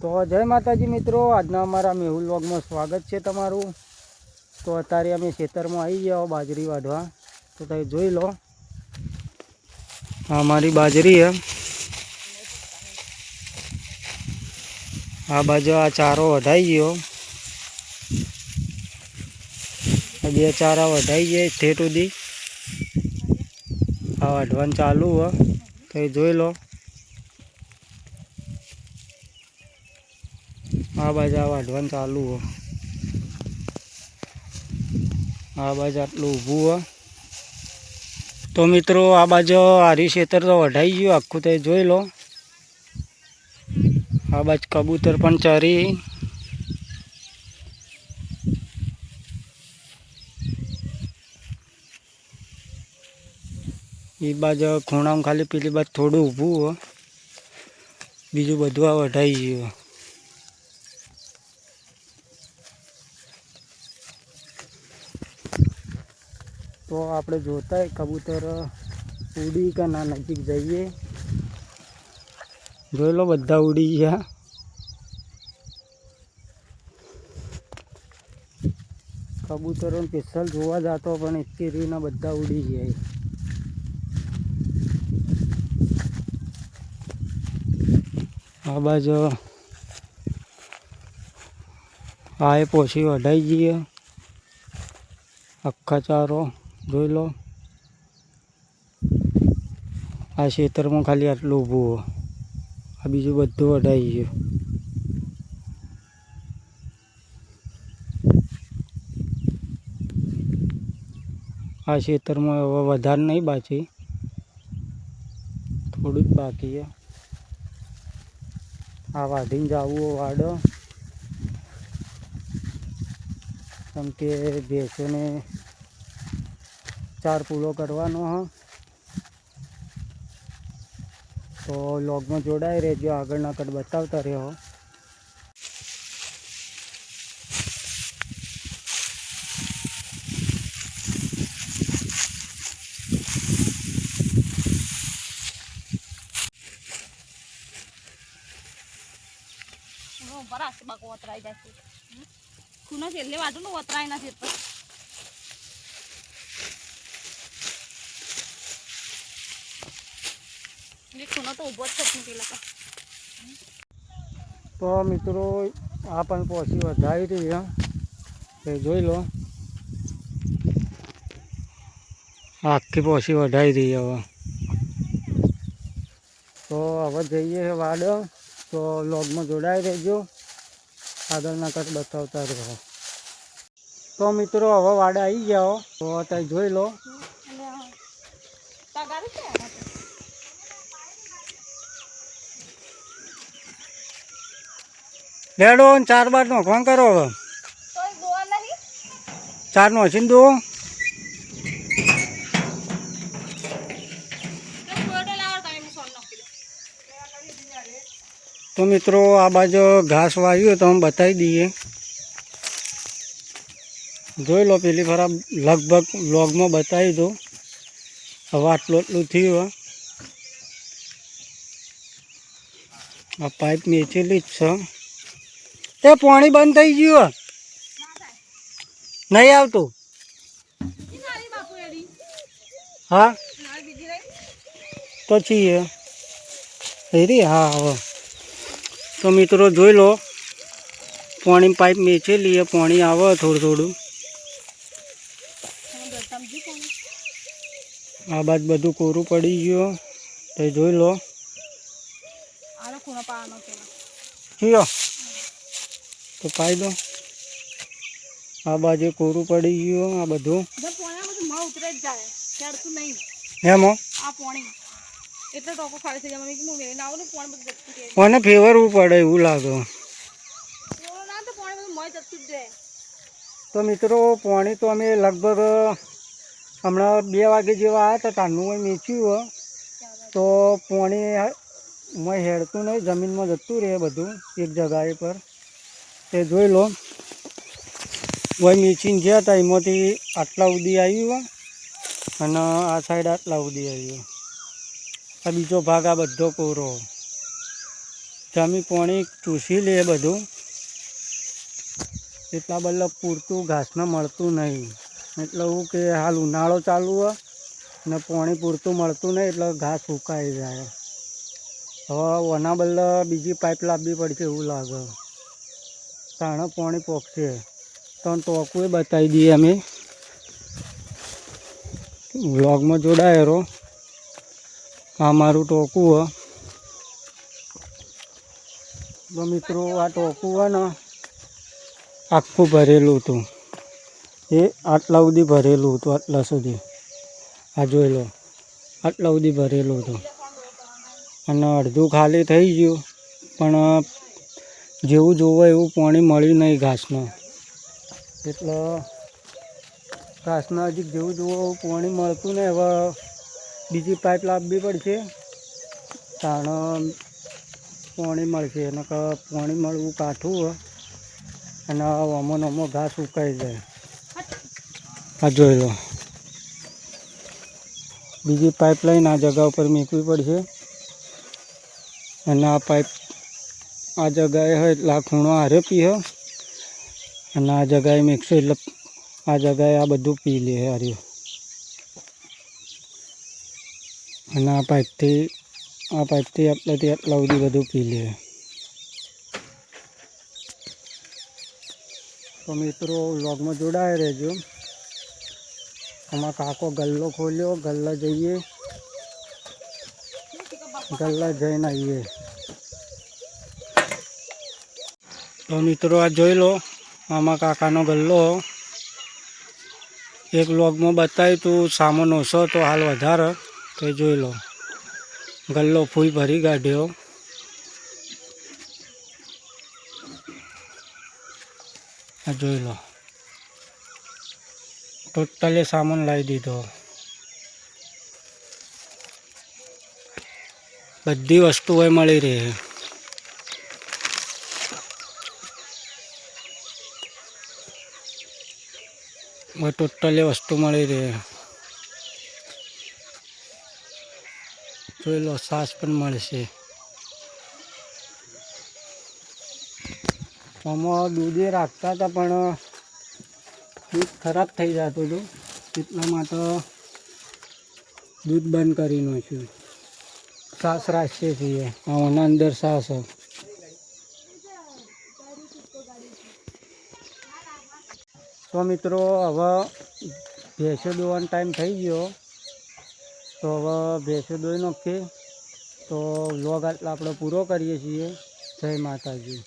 તો જય માતાજી મિત્રો, આજના અમારા મેહુલ વ્લોગમાં સ્વાગત છે તમારું। તો અત્યારે અમે ખેતરમાં આવી ગયા બાજરી વાઢવા। તો તમે જોઈ લો, આ અમારી બાજરી છે। આ બાજુ આ ચારો વઢાઈ ગયો, બે ચારા વઢાઈ ગયા ઠેઠ સુધી। આ વાઢવાનું ચાલુ હોય, તમે જોઈ લો। આ બાજુ આ વાઢવાનું ચાલુ હોય, આ બાજુ આટલું ઊભું હોય। તો મિત્રો આ બાજુ આરી ખેતર તો વઢાઈ ગયું આખું, તમે જોઈ લો। આ બાજુ કબૂતર પણ ચરી, એ બાજુ ખૂણામાં ખાલી પેલી બાજુ થોડું ઊભું હોય, બીજું બધું આ વઢાઈ ગયું। તો આપણે જોતા કબૂતર ઉડી કે ના નજીક જઈએ। જોઈ લો બધા ઉડી ગયા, કબૂતરો સ્પેશિયલ જોવા જતો પણ એટલી રીના બધા ઉડી ગયા। આ બાજુ આ એ પોછી વઢાઈ ગઈ, આખા ચારો જોઈ લો। આ ખેતરમાં ખાલી આટલું ઊભું હોય, આ બીજું બધું વઢાઈ ગયું। આ ખેતરમાં હવે વધારે નહીં બાકી, થોડું જ બાકી છે। આ વાઢીને જવું વાડો, કેમ કે ભેંસોને ચાર પૂલો કરવાનો હ। તો વ્લોગમાં જોડાઈ રહેજો, આગળના કટ બતાવતા રહ્યો। ખૂણા છેલ્લે વાટું ને વતરાય ના ખેતર ખૂણો તો ઉભો જ છે પેલા। તો મિત્રો આ પણ પોછી વધારી રહી છે, જોઈ લો। આખી પોછી વઢાઈ રહી હવે। તો હવે જઈએ વાડ, તો વ્લોગમાં જોડાઈ રહેજો, આગળના કટ બતાવતા રહો। તો મિત્રો હવે વાડે આવી ગયા, તો તમે જોઈ લો। લેડો 4 બાર નો કોણ કરો હવે, 4 નો હસીને દો। તો મિત્રો આ બાજુ ઘાસ વાવ્યું તો हम બતાવી દઈએ, જોઈ લો। પેલી ફરા લગભગ વ્લોગમાં બતાવી દો, હવે આટલું થયું। આ પાઇપ મેચેલી જ છે, તે પાણી બંધ થઈ ગયું, નહીં આવતું। હા તો છીએ રી, હા હવે તો મિત્રો જોઈ લો, પાણી પાઇપ મેચેલી, પાણી આવે થોડું થોડું। આ બાદ બધું કોરું પડી ગયું, તો જોઈ લો। તો પાઈ દો, આ બાજુ કોરું પડી ગયું, આ બધું એમાં મને ફેવરવું પડે એવું લાગે। તો મિત્રો પાણી તો અમે લગભગ હમણાં 2 વાગે જેવા આવ્યા હતા, તારનું મેચ્યું તો પાણી હેડતું નહીં, જમીનમાં જતું રહે બધું એક જગ્યાએ પર। તે જોઈ લો, વય મેચીને ગયા હતા, એમાંથી આટલા સુધી આવ્યું અને આ સાઈડ આટલા સુધી આવ્યું। આ બીજો ભાગ આ બધો કોરો। જમી પાણી ચૂસી લે બધું, એટલા બદલ પૂરતું ઘાસને મળતું નહીં. એટલે એવું કે હાલ ઉનાળો ચાલુ હોય ને પાણી પૂરતું મળતું નહીં એટલે ઘાસ સુકાઈ જાય. હવે ઓના બદલે બીજી પાઇપ લાવવી પડશે એવું લાગે. તાણે પાણી પોકશે. તો ટોકું એ બતાવી દઈએ અમે વ્લોગમાં જોડાયો રહો. આ મારું ટોકું હોય. તો મિત્રો આ ટોકું હોય ને આખું ભરેલું હતું, એ આટલા સુધી ભરેલું હતું, આટલા સુધી. આ જોઈ લો, આટલા સુધી ભરેલું હતું અને અડધું ખાલી થઈ ગયું. પણ જેવું જોવો એવું પાણી મળ્યું નહીં ઘાસને. એટલે ઘાસના હજી જેવું જોવો એવું પાણી મળતું નહીં. હવે બીજી પાઇપ લાવવી પડશે, તાણે પાણી મળશે. અને પાણી મળવું કાઠું હોય અને અમો ઘાસ સુકાઈ જાય. આ જોઈ લો, બીજી પાઇપ લાઈન આ જગા ઉપર મૂકવી પડશે. અને આ પાઇપ આ જગાએ હોય એટલે આ ખૂણો હારે પીએ અને આ જગાએ મૂકશે એટલે આ જગાએ આ બધું પી લે હાર્યું. અને આ પાઇપથી આટલાથી આટલા સુધી બધું પી લે. તો મિત્રો વ્લોગમાં જોડાયા રહેજો. આમાં કાકો ગલ્લો ખોલ્યો, ગલ્લા જઈએ, ગલ્લા જઈને આવીએ. તો મિત્રો આ જોઈ લો, આમાં કાકાનો ગલ્લો. એક વ્લોગમાં બતાવ્યું તું સામાન ઓછો તો હાલ વધારે, તો જોઈ લો ગલ્લો ફૂલ ભરી કાઢ્યો. આ જોઈ લો, ટોટલી સામાન લાવી દીધો. બધી વસ્તુઓ મળી રહે. ટોટલી વસ્તુ મળી રહે. જોઈ લો, છાશ પણ મળશે. આમાં દૂધે રાખતા હતા પણ દૂધ ખરાબ થઈ જતું હતું, એટલા માટે દૂધ બંધ કરી નાખ્યું. છાશ રાખીએ છીએ. આના અંદર છાશ. તો મિત્રો હવે ભેંસો દોવાનો ટાઈમ થઈ ગયો, તો હવે ભેંસો દોઈ નાખીએ. તો વ્લોગ આટલા આપણે પૂરો કરીએ છીએ. જય માતાજી.